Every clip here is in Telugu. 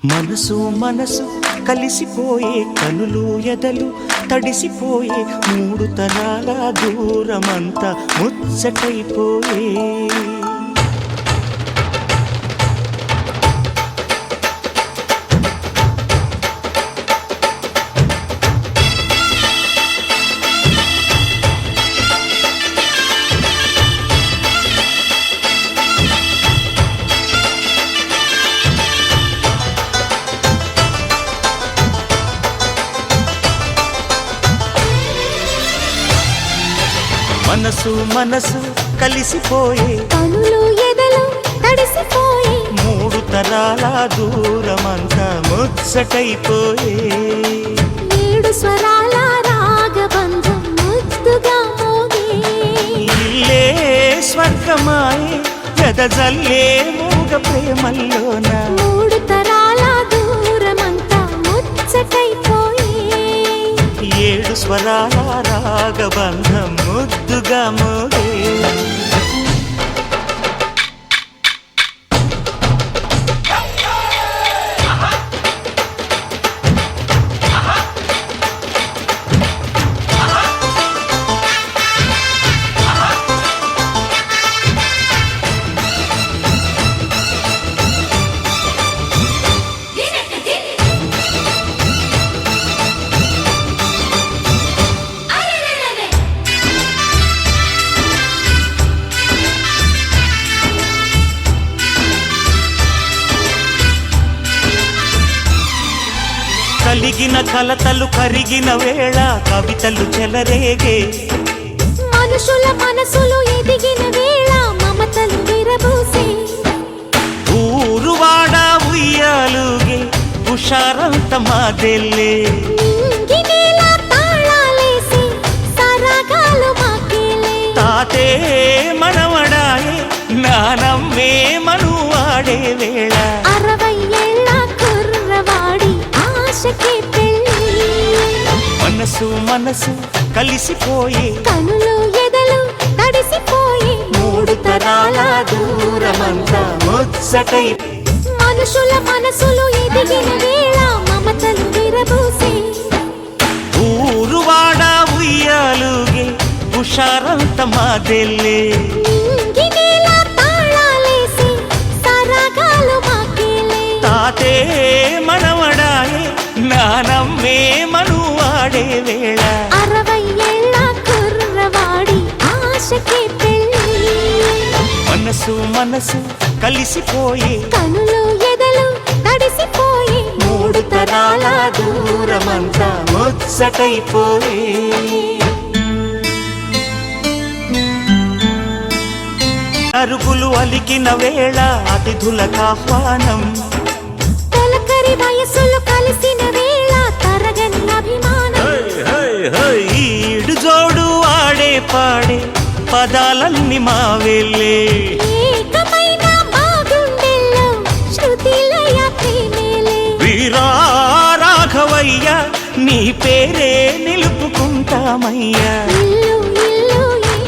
మనసు మనసు కలిసిపోయే కనులు ఎదలు తడిసిపోయే మూడు తరాల దూరమంతా ముచ్చటైపోయే మనసు మనసు కలిసిపోయే కనులు ఎదలు తడిసిపోయే మూడు తరాల దూరమంతా ముచ్చటైపోయే ఏడు స్వరాల రాగబంధం ముద్దుగా మోగే ఇల్లే స్వర్గమాయే వెదజల్లే మూగ ప్రేమల్లోన మూడు తరాల దూరమంతా ముచ్చటైపోయే ఏడు స్వరాల రాగబంధం ముద్దుగా మోగే కలిగిన కలతలు కరిగిన వేళ కవితలు చెలరేగే మనుషుల మనసులు ఎదిగిన వేళ మమతలు విరబూసే ఊరువాడ ఉయ్యాలుగే హుషారంత మాదెల్లే నింగినేల తాళాలేసి సరాగాలు మాకేలే తాతే మనవడాయే నానమ్మే మనువాడే వేళ 60 ఏళ్ల కుర్రవాడి ఆశకే పెళ్ళి మనసు మనసు కలిసిపోయే కనులు ఎదలు తడిసిపోయే మూడు తరాల దూరమంతా ముచ్చటై మనుషుల మనసులు ఎదిగిన వేళ మమతలు విరబూసే ఊరువాడ ఉయ్యాలుగే హుషారంత మాదెల్లే నింగినేల తాళాలేసి సరాగాలు మాకేలే తాతే మనవడాయే నానమ్మే మనువాడే వేళ 60 ఏళ్ల కుర్రవాడి ఆశకే పెళ్ళి మనసు మనసు కలిసిపోయే కనులు ఎదలు తడిసిపోయే మూడు తరాల దూరమంతా ముచ్చటైపోయే అరుగులు అలికిన వేళ అతిథులకు ఆహ్వానం తొలకరి వయసులు కలిసిన వేళ తరగని అభిమానం ఈడు జోడు ఆడే పాడే పదాలన్నీ మావెళ్ళే ఏకమైన మా గుండెల్లో శృతిలయ ప్రేమేలే వీరా రాఘవయ్య నీ పేరే నిలుపుకుంటామయ్యా ఇల్లు ఇల్లు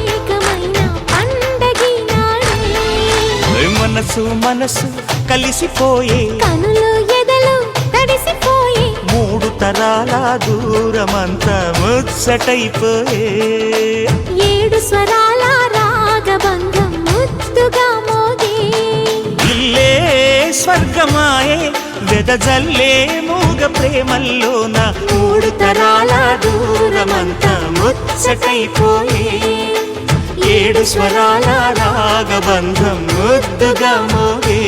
ఏకమైన పండగి నాడే మనసు మనసు కలిసిపోయే కనులు ఎదలు తడిసిపోయే మూడు తరాల దూరమంతా ముచ్చటైపోయే ఏడు స్వరాల రాగబంధం ముద్దుగా మోగే ఇల్లే స్వర్గమాయే వెదజల్లే మూగ ప్రేమల్లోన మూడు తరాల దూరమంతా ముచ్చటైపోయే ఏడు స్వరాల రాగబంధం ముద్దుగా మోగే